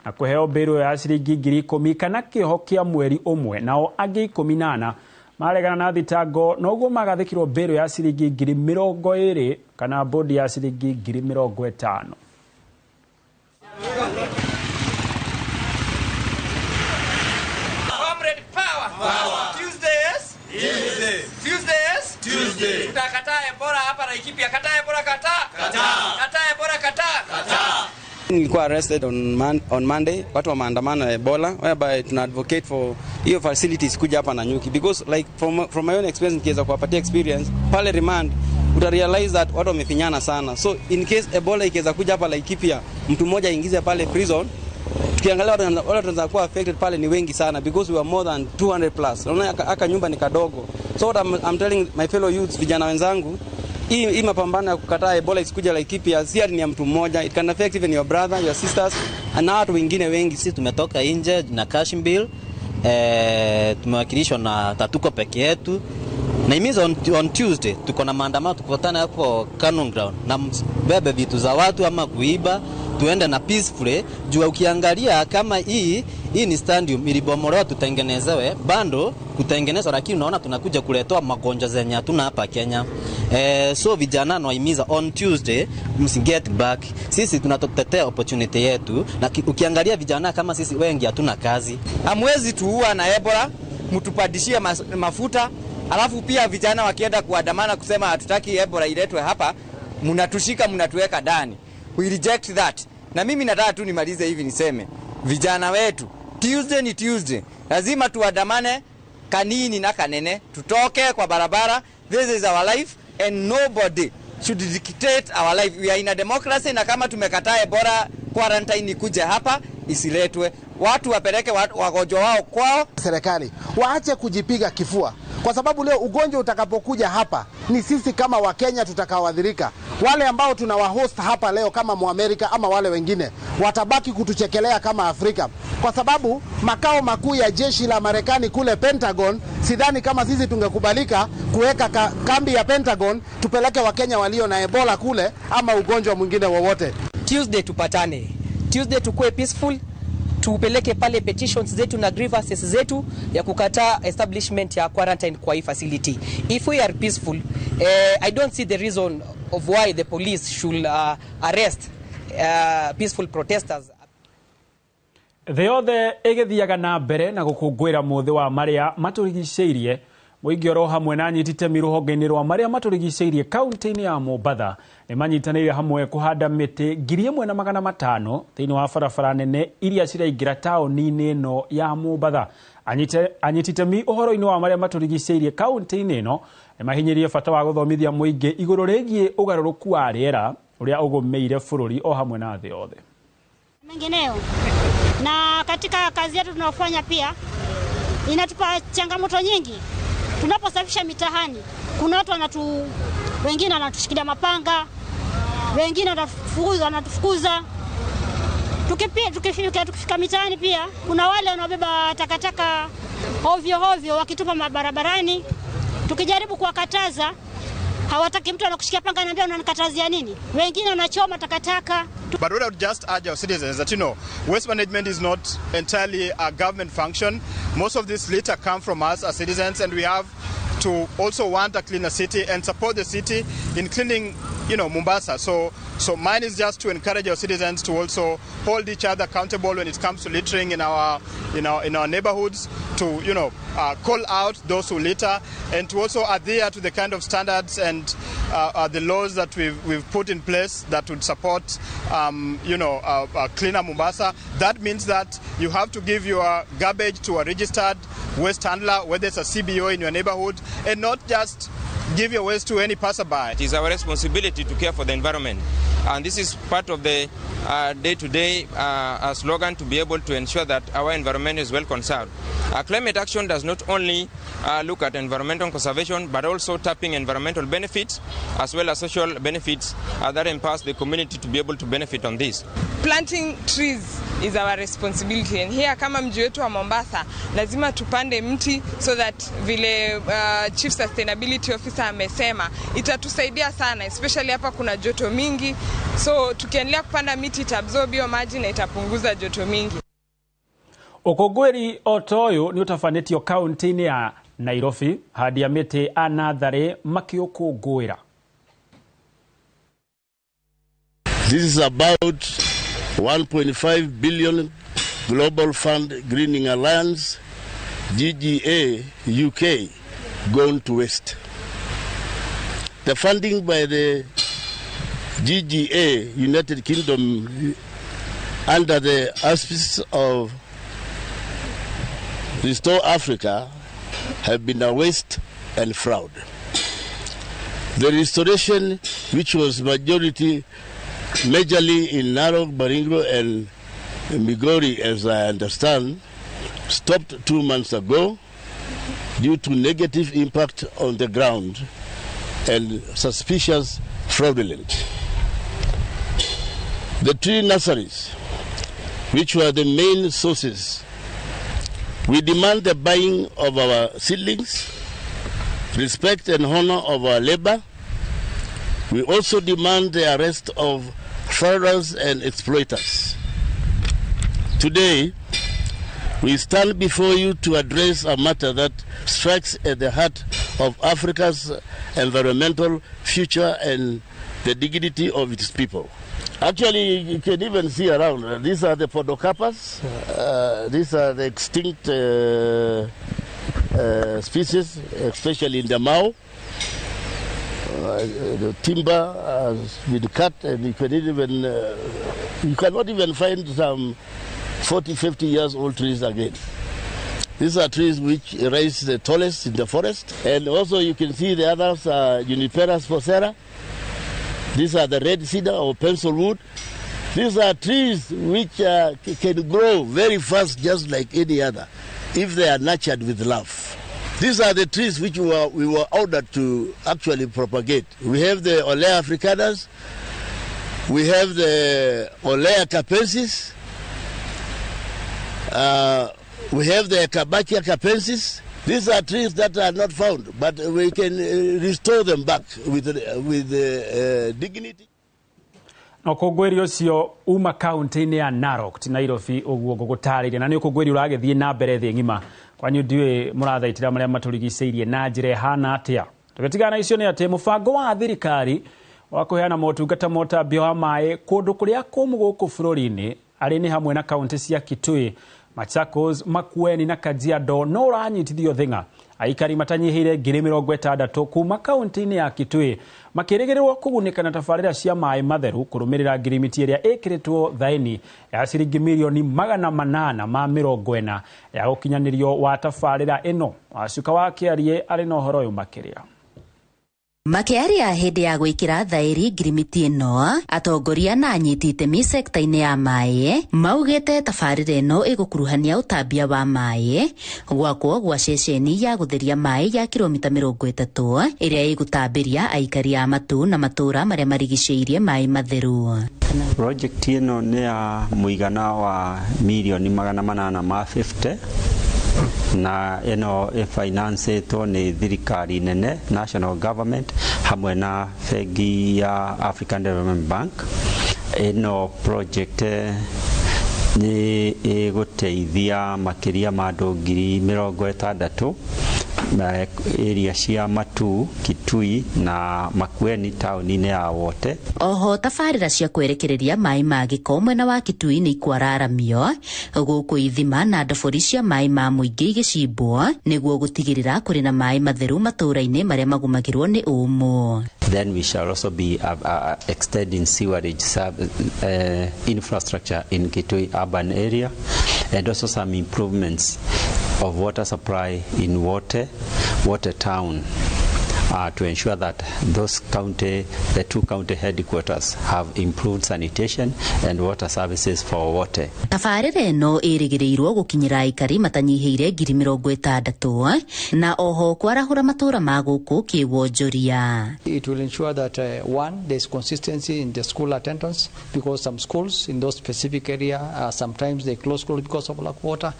na kũheo mbero ya ciringi 10,000 kana kĩoho kĩa mweri ũmwe, nao angĩ 18 maregana na thitango noguo magathikirwo mbero ya ciringi 20,000 kana bodi ya ciringi 50,000. Comrade power. Tuesday. Tutakataa Ebola hapa Laikipia. Kataa Ebola, kataa Ebola, kataa. Nilikuwa arrested on Monday, watu wa maandamano ya Ebola, whereby tuna advocate for hiyo facilities kuja hapa Nanyuki, because like from my own experience, nikiweza kuwapatia experience pale remand uta realize that watu wamefinyana sana. So in case Ebola ikiweza kuja hapa Laikipia, mtu mmoja aingize pale prison, tukiangalia wale tunaweza kuwa affected pale ni wengi sana, because we are more than 200 plus. Unaona aka nyumba ni kadogo. So what I'm telling my fellow youths, vijana wenzangu, hii mapambano ya kukataa Ebola isikuja Laikipia si ni ya mtu mmoja, it can affect even your brother, your sisters na watu wengine wengi. Sisi tumetoka nje na cash bill, tumewakilishwa na Tatuko peke yetu. Na imiza on Tuesday tuko na maandamano, tukutana hapo Cannon Ground na bebe vitu za watu ama kuiba, tuende na peacefully. Jua ukiangalia kama hii ni stadium ilibomolewa, tutengenezewe bando kutengenezwa, lakini unaona tunakuja kuletea magonjwa zenye hatuna hapa Kenya. So vijana naimiza on Tuesday msiget back. Sisi tunatotetea opportunity yetu, na ukiangalia vijana kama sisi wengi hatuna kazi. Hamwezi tuua na Ebola, mtupadishie mafuta. Alafu pia vijana wakienda kuandamana kusema hatutaki Ebola iletwe hapa, mnatushika mnatuweka ndani. We reject that. Na mimi nataka tu nimalize hivi niseme, vijana wetu, Tuesday ni Tuesday. Lazima tuandamane kanini na kanene, tutoke kwa barabara. This is our life and nobody should dictate our life. We are in a democracy, na kama tumekataa Ebola quarantine kuja hapa isiletwe. Watu wapeleke wagonjwa wao kwao. Serikali waache kujipiga kifua, kwa sababu leo ugonjwa utakapokuja hapa ni sisi kama Wakenya tutakaoadhirika. Wale ambao tunawahost hapa leo kama Muamerika ama wale wengine watabaki kutuchekelea kama Afrika, kwa sababu makao makuu ya jeshi la Marekani kule Pentagon, sidhani kama sisi tungekubalika kuweka kambi ya Pentagon tupeleke Wakenya walio na Ebola kule ama ugonjwa mwingine wowote. Tuesday tupatane, Tuesday tukue peaceful, tupeleke pale petitions zetu na grievances zetu ya kukataa establishment ya quarantine kwa hii facility. If we are peaceful, I don't see the reason of why the police should arrest peaceful protesters. Theothe egithiaga na mbere na gukungwira muthi wa maria maturigiceirie muingi oro hamwe na nyitite miruhonge-ini rwa maria maturigiceirie kaunti-ini ya Mombatha ni manyitanire hamwe kuhanda miti 1,500 thiini wa barabara nene iria ciraingira taoni-ini ino ya Mombatha. Anyititemi uhoro-ini wa maria maturigiceirie kaunti-ini ino ni mahinyirie bata wa guthomithia muingi iguru rigie ugaruruku wa riera uria ugumeire bururi o hamwe na thi yothe mengineo. Na katika kazi yetu tunayofanya pia inatupa changamoto nyingi. Tunaposafisha mitahani, kuna watu wengine wanatushikilia mapanga, wengine wanatufukuza. Tukifika mitahani pia kuna wale wanaobeba takataka ovyo wakitupa mabarabarani. Tukijaribu kuwakataza, hawataki. Mtu anakushikia panga anambia unanikatazia nini? Wengine wanachoma takataka. But what I would just urge our citizens that, waste management is not entirely a government function. Most of this litter come from us as citizens, and we have to also want a cleaner city and support the city in cleaning, Mombasa. So mine is just to encourage our citizens to also hold each other accountable when it comes to littering in our neighborhoods, to call out those who litter, and to also adhere to the kind of standards and the laws that we've put in place that would support cleaner Mombasa. That means that you have to give your garbage to a registered waste handler, whether it's a CBO in your neighborhood, and not just give your waste to any passerby. It is our responsibility to care for the environment, and this is part of the day-to-day slogan to be able to ensure that our environment is well conserved. Climate action does not only look at environmental conservation, but also tapping environmental benefits as well as social benefits that empowers the community to be able to benefit on this. Planting trees is our responsibility, and here kama mji wetu wa Mombasa lazima tupande mti, so that vile Chief Sustainability Officer amesema itatusaidia sana, especially hapa kuna joto mingi, so tukiendelea kupanda miti itabsorb hiyo maji na itapunguza joto mingi. Ukongweri otoyo ni utafanitio kaunti-ini ya Nairobi hadi ya mĩtĩ anathare makiũkũngũĩra. This is about 1.5 billion Global Fund Greening Alliance, GGA UK, gone to waste. The funding by the GGA United Kingdom under the auspices of Restore Africa have been a waste and fraud. The restoration, which was majorly in Narok, Baringo and Migori, as I understand, stopped 2 months ago due to negative impact on the ground and suspicious fraudulent. The tree nurseries, which were the main sources, we demand the buying of our seedlings, respect and honor of our labor. We also demand the arrest of fraudsters and exploiters. Today, we stand before you to address a matter that strikes at the heart of Africa's environmental future and the dignity of its people. Actually, you can even see around, these are the podocarpus, these are the extinct species, especially in the Mau. The timber has been cut, and you cannot even find some 40, 50 years old trees again. These are trees which rise the tallest in the forest, and also you can see the others are Juniperus procera. These are the red cedar or pencil wood. These are trees which can grow very fast, just like any other, if they are nurtured with love. These are the trees which we were ordered to actually propagate. We have the Olea africanus, we have the Olea capensis, we have the Kabachia capensis. These are trees that are not found, but we can restore them back with dignity. No kongweri ucio uma county-inĩ ya Narok ti Nairobi ũguo ngũgũtarĩria na nĩ ũkũngweri ũragĩthiĩ na mbere thĩ ng'ima kwanyu ndiũĩ mũrathaitĩra marĩa matũrigicĩirie na njĩra ĩhana atĩa. Tũgĩtigana icio nĩ atĩ mũbango wa thirikari wa kũheana motungata ma ũtambia wa maĩ kũndũ kũrĩa kũmũ gũkũ bũrũri-inĩ arĩ nĩ hamwe na kaunti cia Kitui, Machakos, Makueni na Kajiado no ũranyitithio thĩng'a. Aikari matanyihĩire 60,000 kuma kaunti-inĩ ya Kitui makĩrĩgĩrĩrwo kũgunĩka na tabarĩra cia maĩ matheru kũrũmĩrĩra ngirimiti ĩrĩa ĩkĩrĩtwo thaĩni ya ciringi mirioni 840 ya gũkinyanĩrio wa tabarĩra ĩno. Wacuka wa Kĩarie arĩ na ũhoro ũyũ makĩria. Makiaria hĩndĩ ya gwĩkĩra thaĩri ngirimiti ĩno, atongoria na anyiti itemi sekta-inĩ ya maĩ maugĩte tabarĩra ĩno ĩgũkuruhania ũtambia wa maĩ gwakwo gwa ceceni ya gũtheria maĩ ya kilomita 30 ĩrĩa ĩgũtambĩria aikari a matu na matũra marĩa marigicĩirie maĩ matheru. Project ĩno nĩ ya mũigana wa mirioni 850 na eno financetwo nĩ thirikari nene, national government, hamwe na bengi ya African Development Bank. Eno project nĩ ĩgũteithia makĩria ma andũ 60,000 area cia Matu, Kitui na Makueni taũni-inĩ ya Wote. Oho tabarĩra cia kwerekereria maĩ ma gĩko mwena wa Kitui nĩ ikwararamio gũkũ ithima na ndobori cia maĩ ma mũingĩ igĩcimbwo nĩguo gũtigĩrĩra kũrĩ na maĩ matheru matũra-inĩ marĩa magumagĩrwo nĩ ũmũ. Then we shall also be extending sewerage infrastructure in Kitui urban area, and also some improvements of water supply in Wote town to ensure that the two county headquarters have improved sanitation and water services for Wote. Tabarĩra ĩno ĩrĩgĩrĩirwo gũkinyĩra aikari matanyihĩire 60,000 na oho kwarahũra matũra ma gũkũ kĩwonjoria. It will ensure that one, there's consistency in the school attendance, because some schools in those specific area sometimes they close school because of lack of water.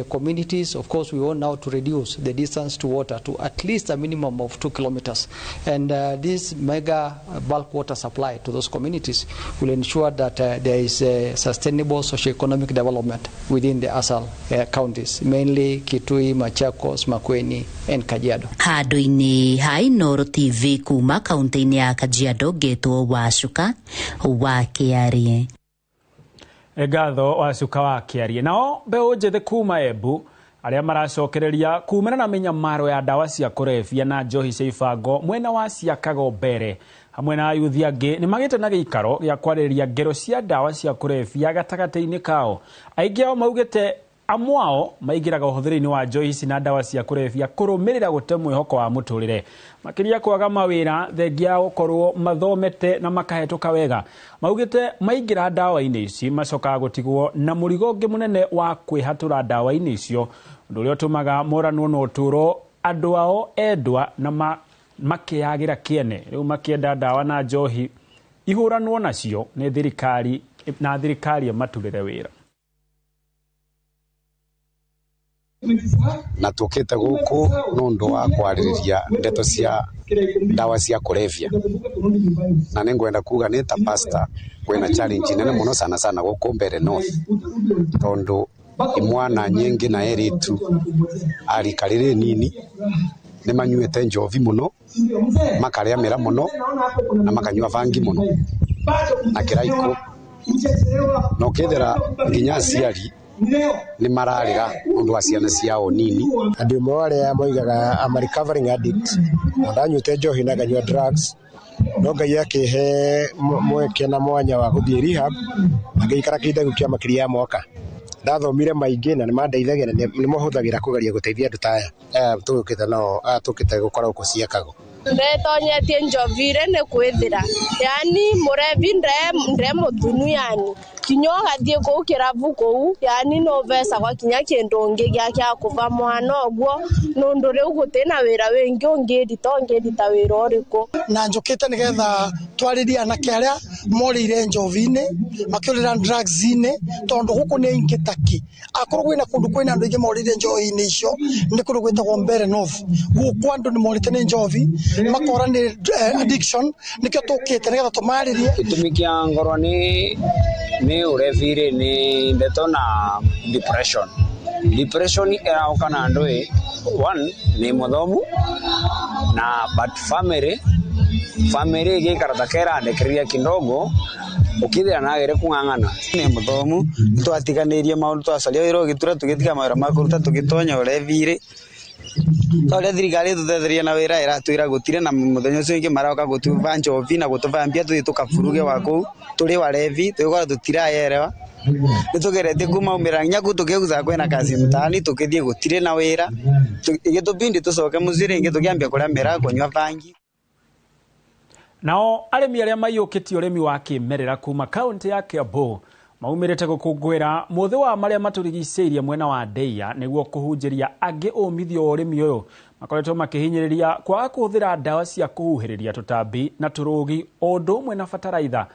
Communities, of course, we want now to reduce the distance to water to at least a minimum of 2 kilometers. kilometers. And this mega bulk water supply to those communities will ensure that there is a sustainable socio-economic development within the ASAL counties, mainly Kitui, Machakos, Makueni, and Kajiado. Handu-ini ha Inooro TV kuma kaunti-ini ya Kajiado getwo Wacuka wa Kiarie. Egatho Wacuka wa Kiarie. Nao mbeũ njĩthĩ kuma Embu aria maracokereria kumana na minyamaro ya dawa cia kurevia na njohi cia ibango mwena wa Ciakago mbere hamwe na ayuthi angi ni magite na giikaro gya kwarĩrĩria ngero cia dawa cia kurevia gatagata-inĩ kao. Aingĩ ao maugite amwao maigiraga ũhũthĩri-inĩ wa njohi ici na dawa cia kurevia kũrũmĩrĩra gũte mwĩhoko wa mũtũrĩre makĩria kwaga mawĩra thengia gũkorwo mathomete na makahetũka wega. Maugite maingĩra dawa-inĩ ici macokaga gũtigwo na mũrigo ũngĩ mũnene wa kwĩhatũra dawa-inĩ icio, ũndũ ũrĩa ũtũmaga moranwo na ũtũro andũ ao endwa na makĩyagĩra kĩene. Rĩu makĩenda dawa na njohi ihũranwo nacio nĩ thirikari na thirikari maturĩre wĩra. Na tukite guku nundu wa kwarĩrĩria ndeto cia dawa cia kurevia na ningwenda kuga ni ta pastor kwina challenge nene muno sana guku mbere north tondu imwana nyingi na eritu arikarire nini ni manyuite njovi muno makaria mera muno na makanyua vangi muno na kiraiko no kethera nginya ciari ni mararira undu wa ciana ciao nini andu mawale moigaga am recovering addict ndanyute njohi na ganywa drugs no ngai akihe mweke na mwanya wa guthie rehab ngeikara kinda gukia makiri ya mwaka ndathomire maingi na nimandeithagia ni mohuthagira kugeria guteithia andu taya tukite no tukite gukora uko Ciakago ndetonyetie njovire ne kwithira yani murevi ndre muthunu yani kinyoga thie ko kiravu ko yani no vesa kwa kinya kindu ngi gya kuva mwana ogwo nundu riu gutena wira wingi ungirita wira uriko na njukite nigetha twariria na kiaria morire njovine makiurira drugs-ine tondu guku ni ingitaki akorwo gwina kundu kwina andu ingi morire njohi-ini icio ni kundu gwitagwo mbere north guku andu ni morite ni njovi makora ni addiction nikio tukite nigetha tumaririe gitumi kia ngoro ni urevire ni ndeto na depression erauka na andu one ni muthomu na but family gikarata kera ndekeria kindogo ukithira nagere kung'ang'ana ni muthomu twatiganirie maundu twacaria wira ugitura tugitiga mawira makuruta tugitonya urevire tole thirikari tuthetheria na wira iratwira gutire na muthenya ucio ingi maroka gutuva njovi na gutuvambia tukafuruge wako turi warevi twikora tutirayerewa nitugerete kuma umira nyaku tukiguza kwena kazi mtaani tukithie gutire na wira igitubindi tucoke muciri ingi tukiambia kuria mera kunywa vangi. Nao arimi aria maiyukitie urimi wa kimerera kuma kaunti ya Kiambu maumirite gukungwira muthi wa maria maturigiceirie mwena wa Ndeia niguo kuhunjiria angi umithio urimi uyu makoretwo makihinyiriria kwaga kuhuthira dawa cia kuhuhiriria tutambi na turugi undu umwe na fataraitha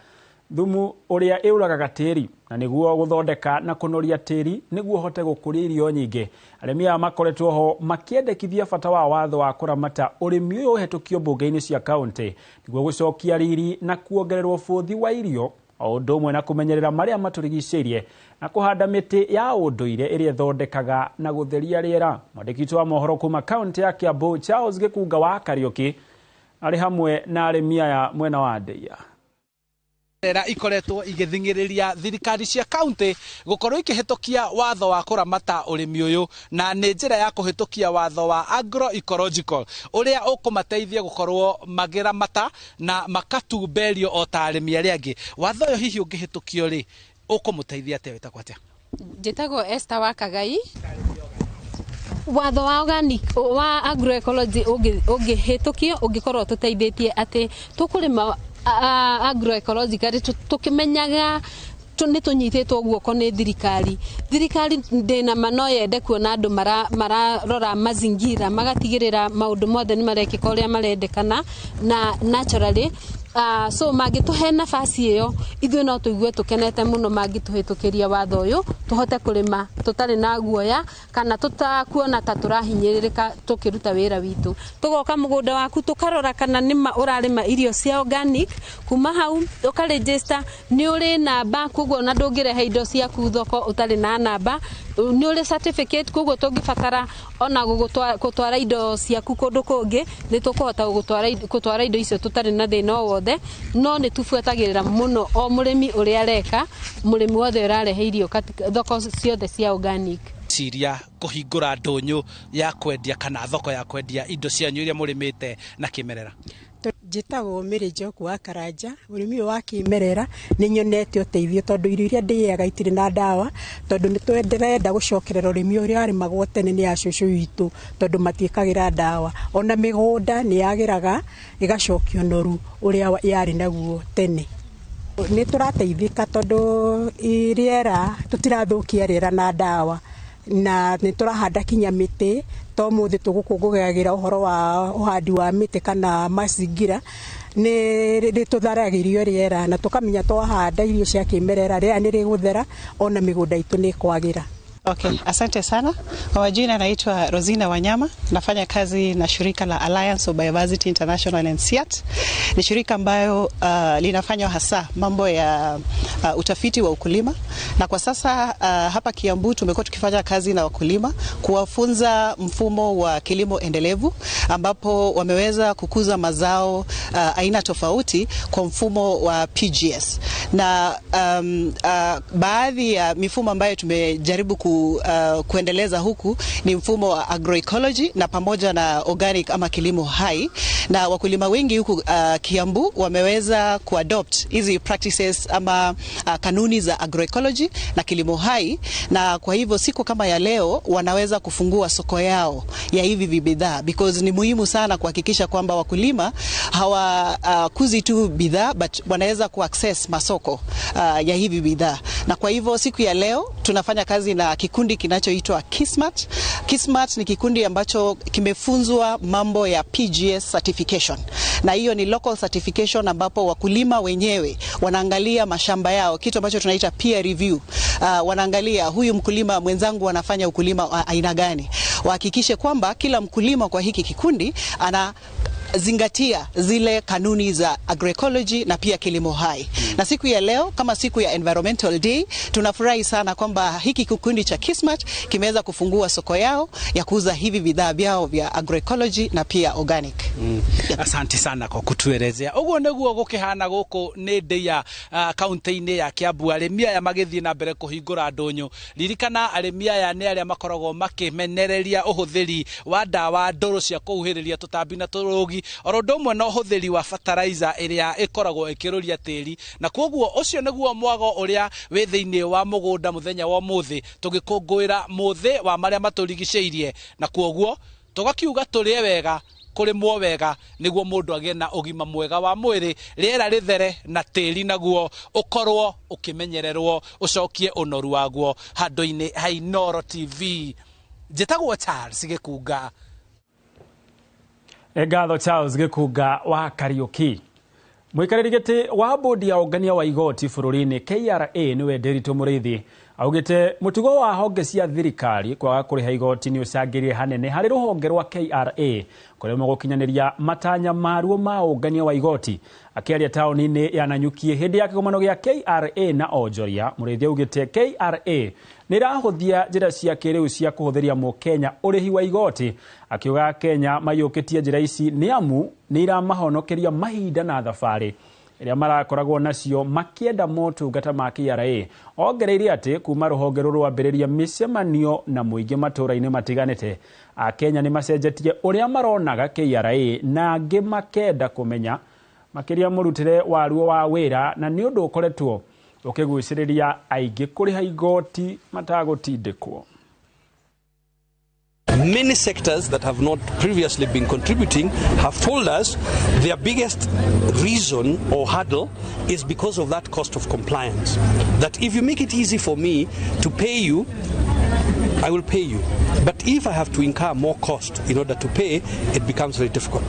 thumu uria iuragaga tiri na niguo guthondeka na kunoria tiri niguo hote gukuria irio nyingi. Arimi aya makoretwo ho makiendekithia bata wa watho wa kuramata urimi uyu uhetukio mbunge-ini cia kaunti niguo gucokia riri na kuongererwo buthi wa irio o undu umwe na kumenyerera maria maturigiceirie na kuhanda miti ya unduire iria thondekaga na gutheria riera. Mwandĩki wa mohoro kuma kaunti ya Kiambu Charles Gikunga wa Kariuki ari hamwe na arimi aya mwena wa Ndeia ikoretwo igithingiriria thirikari cia kaunti gukorwo ikihitukia watho wa kuramata urimi uyu na ni njira ya kuhitukia watho wa agroecological uria ukumateithia gukorwo magiramata na makatumberio o ta arimi aria angi. Watho uyu hihi ungihitukio ri ukumuteithia atia witagwo atia? Njitagwo Esther wa Kagai. Watho wa organic wa agroecology ungihitukio ungikorwo tuteithĩtie ati tukurima agroecological tukimenyaga ni tunyititwo guoko ni thirikari ndina mano yende kuona andu mararora mazingira magatigirira maundu mothe ni marekika uria marendekana na naturally so magituhe nafasi iyo ithuĩ no tũigue tũkenete mũno mangĩtũhĩtũkĩria watho ũyũ tũhote kũrĩma tũtarĩ na guoya kana tũtakuona ta tũrahinyĩrĩrĩka tũkĩruta wĩra witũ. Tũgoka mũgũnda waku tũkarora kana nĩma ũrarĩma irio cia organic, kuma hau ũkaregister nĩ ũrĩ namba, koguo na ndũngĩrehe indo ciaku thoko ũtarĩ na namba, nĩ ũrĩ certificate, koguo tũngĩbatara ona gũtwara indo ciaku kũndũ kũngĩ nĩ tũkũhota gũtwara indo icio tũtarĩ na thĩna o wothe, no nĩ tũbuatagĩrĩra mũno o mũrĩmi ũrĩa areka, mũrĩmi wothe ũrarehe irio thoko ciothe cia organic. Ciria kũhingũra ndũnyũ ya kwendia kana thoko ya kwendia indo cianyu iria mũrĩmĩte na kĩmerera. Njĩtagwo Mary Njoku wa Karanja, ũrĩmi ũyũ wa kĩmerera nĩ nyonete ũteithio tondũ irio iria ndĩaga itirĩ na ndawa, tondũ nĩ twenderenda gũcokerera ũrĩmi ũrĩa warĩmagwo tene nĩ acũcũ witũ tondũ matiĩkagĩra ndawa, ona mĩgũnda nĩ yagĩraga ĩgacokio noru ũrĩa yarĩ naguo tene. Nĩ tũrateithĩka tondũ rĩera tũtirathũkia rĩera na ndawa, na nĩ tũrahanda kinya mĩtĩ to mũthĩ tũgũkũngũagĩra ũhoro wa ũhandi wa mĩtĩ kana mazingira nĩ tũtharagĩrio rĩera na tũkamenya twahanda irio cia kĩmerera rĩera nĩ rĩgũthera ona mĩgũnda itũ nĩ kwagĩra. Okay, asante sana. Kwa majina naitwa Rosina Wanyama, nafanya kazi na shirika la Alliance of Biodiversity International and SEAT. Ni shirika ambayo linafanya hasa mambo ya utafiti wa ukulima, na kwa sasa hapa Kiambu tumekuwa tukifanya kazi na wakulima kuwafunza mfumo wa kilimo endelevu ambapo wameweza kukuza mazao aina tofauti kwa mfumo wa PGS. Na baadhi ya mifumo ambayo tumejaribu kuendeleza huku ni mfumo wa agroecology na pamoja na organic ama kilimo hai, na wakulima wengi huku Kiambu wameweza kuadopt hizi practices ama kanuni za agroecology na kilimo hai, na kwa hivyo siku kama ya leo wanaweza kufungua soko yao ya hivi bidhaa, because ni muhimu sana kuhakikisha kwamba wakulima hawakuzi tu bidhaa but wanaweza kuaccess masoko ya hivi bidhaa. Na kwa hivyo siku ya leo tunafanya kazi na kikundi kinachoitwa Kismat. Kismat ni kikundi ambacho kimefunzwa mambo ya PGS certification, na hiyo ni local certification ambapo wakulima wenyewe wanaangalia mashamba yao, kitu ambacho tunaita peer review. Wanaangalia huyu mkulima mwenzangu anafanya ukulima aina gani, wahakikishe kwamba kila mkulima kwa hiki kikundi zingatia zile kanuni za agroecology na pia kilimo hai. Na siku ya leo kama siku ya Environmental Day tunafurahi sana kwamba hiki kikundi cha Kismat kimeweza kufungua soko yao ya kuuza hivi bidhaa vyao vya agroecology na pia organic. Asante sana kwa kutuelezea. Uguo niguo gukihana guku ni ndĩ ya kaunti-inĩ ya Kiambu. Arĩmi aya magĩthiĩ na mbere kũhingũra ndũnyũ. Ririkana arĩmi aya nĩ arĩa makoragwo makimenereria ũhũthĩri wa ndawa ndũrũ cia kũhuhĩrĩria tũtambi na tũrũgi, oro ndũmwe na ũhũthĩri wa fertilizer ĩrĩa ĩkoragwo ĩkĩrũria tĩri. Na koguo ũcio nĩguo mwago ũrĩa wĩ thĩinĩ wa mũgũnda mũthenya wa ũmũthĩ, tũgĩkũngũĩra mũthĩ wa marĩa matũrigicĩirie, na koguo tũgakiuga tũrĩe wega kũrĩmwo wega nĩguo mũndũ agĩe na ũgima mwega wa mwĩrĩ, rĩera rĩthere na tĩri naguo ũkorwo ũkĩmenyererwo, ũcokie ũnoru waguo. Handũ-inĩ ha Inooro TV, njĩtagwo Charles Gĩkunga. Ngatho Charles Gĩkunga wa Kariũki. Mũikarĩri gĩtĩ wa bodi ya ũngania wa igoti bũrũri-inĩ KRA nĩwe Nderitu Mũrĩithi augĩte mũtugo wa honge cia thirikari kwaga kũrĩha igoti nĩ ũcangĩrĩire hanene harĩ rũhonge rwa KRA kũrĩa gũkinyanĩria matanya maruo ma ũngania wa igoti. Akĩaria taũni-inĩ ya Nanyuki hĩndĩ ya kĩgomano gĩa KRA na Onjoria, Mũrĩithi augĩte KRA nĩ ĩrahũthia njĩra cia kĩrĩu cia kũhũthĩria Mũkenya ũrĩhi wa igoti, akiuga Kenya maiyũkĩtie njĩra ici nĩ amu nĩ iramahonokeria mahinda na thabarĩ ĩrĩa marakoragwo nacio makĩenda motungata ma KRA. Ongereire atĩ kuma rũhonge rũrũ rwambĩrĩria mĩcemanio na mũingĩ matũũra-inĩ matiganĩte, Akenya nĩ macenjetie ũrĩa maronaga KRA na angĩ makenda kũmenya makĩria mũrutĩre waruo wa wĩra, na nĩ ũndũ ũkoretwo ũkĩgucĩrĩria aingĩ kũrĩha igoti matagũtindĩkwo. Many sectors that have not previously been contributing have told us their biggest reason or hurdle is because of that cost of compliance. That if you make it easy for me to pay you I will pay you. But if I have to incur more cost in order to pay, it becomes very difficult.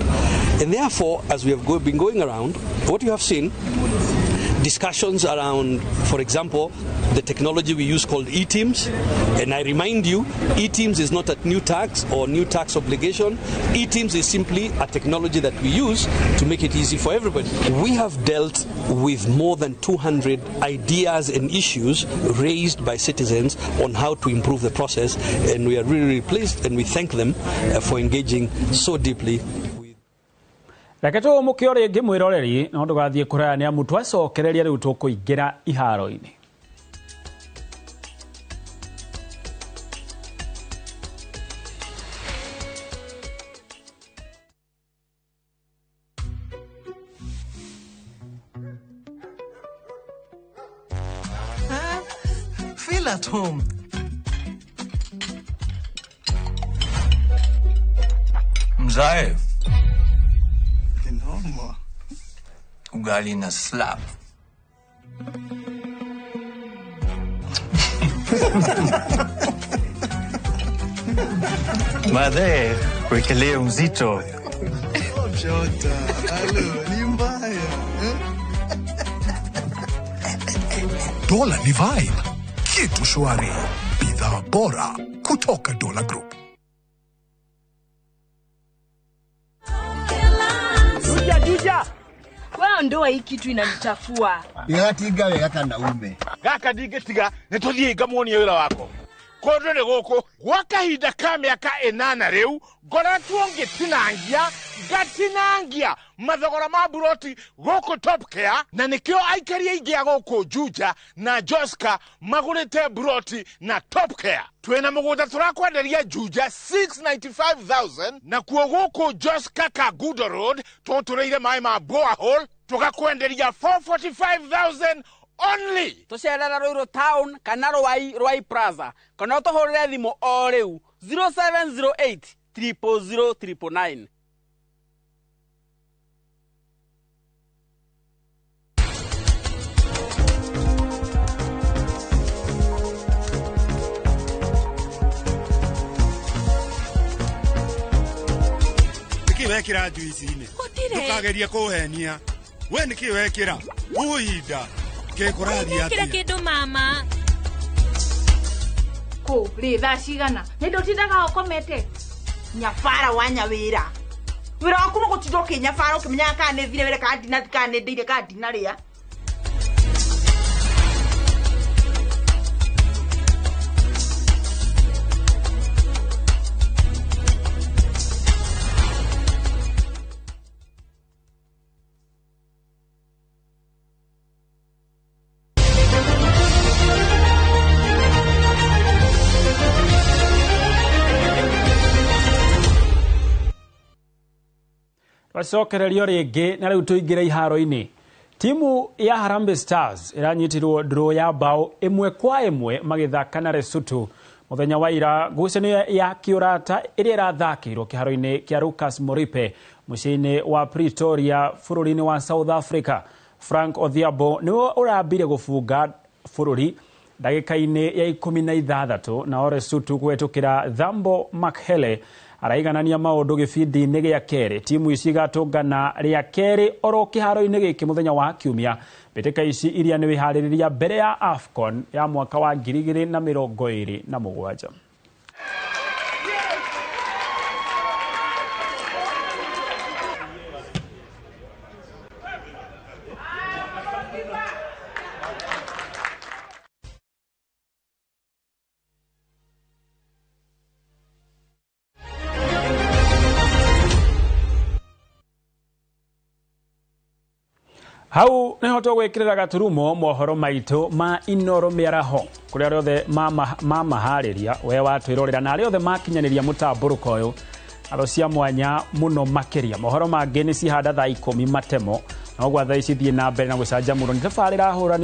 And therefore, as we have been going around, what you have seen, discussions around, for example, the technology we use called e-Teams. And I remind you, e-Teams is not a new tax or new tax obligation. E-Teams is simply a technology that we use to make it easy for everybody. We have dealt with more than 200 ideas and issues raised by citizens on how to improve the process, and we are really, really pleased, and we thank them for engaging so deeply. Rakato mukiore ngimwiroreri no ndugathie kuraya ni amu twacokereria riu tukuingira iharo-ini. Feel at home. Mzae. Ugali na slap. Madhe, wekelee mzito. Jota, alo, ni mbaya. Dola ni vibe. Kitu shwari. Bidhaa bora kutoka Dola Group. Juja. Wewe ndoa hii kitu inanichafua. Igatiga wega kana ume. Gaka ndigetiga nituthie ngamuonie wira wako. Kondo ni guku gwa kahinda ka miaka 8 riu ngoretwo ngatinangia mathogora ma buroti guku Top Care, na nikio aikaria ingi ya guku Juja na Joska magurite buroti na Top Care. Twena mugunda turakwenderia Juja 695,000 na kuo guku Joska Kagudo Road tutureire mai ma borehole tukakwenderia 445,000 only. Tucerera Ruiru Town kana Rwai Plaza kana tuhurire thimu o riu 0708 000 999. Nikiwekira juici-ini tukageria kuhenia we nikiwekira uhinda kekurathia kira kindu mama ko ritha cigana nindo tindaga ukomete nyafara wanya wira waku gutinda ukinyafara ukimenya kana ni thire wira kana dina kana ni ndire kana dina ria. Twacokererio ringi na riu tuingira iharo-ini. Timu ya Harambee Stars iranyitirwo draw ya bao 1-1 magithaka na Lesotho muthenya wa ira. Ngucanio ya kiurata iria irathakirwo kiharo-ini kia Lucas Moripe muciini wa Pretoria bururi-ini wa South Africa. Frank Odhiambo niwe urambire gufunga bururi ndagika-ini ya 16 na Lesotho kwetukira Thambo Makhele araiganania maundu gibindi-ini gia keri. Timu ici igatungana ria keri oro kiharo-ini giki muthenya wa kiumia. Mbitika ici iria ni wihaririria mbere ya AFCON ya mwaka wa 2027. Hau niho tugwikirira gaturumo mohoro maitu ma Inoro Miaraho kuria riothe mamahariria we watwirorera na riothe makinyaniria mutamburuko uyu aro cia mwanya muno makiria. Mohoro mangi ni cihanda thaa 10 matemo na ogwa thaa ici thie na mbere na gucanjamurwo ni tabarira hurani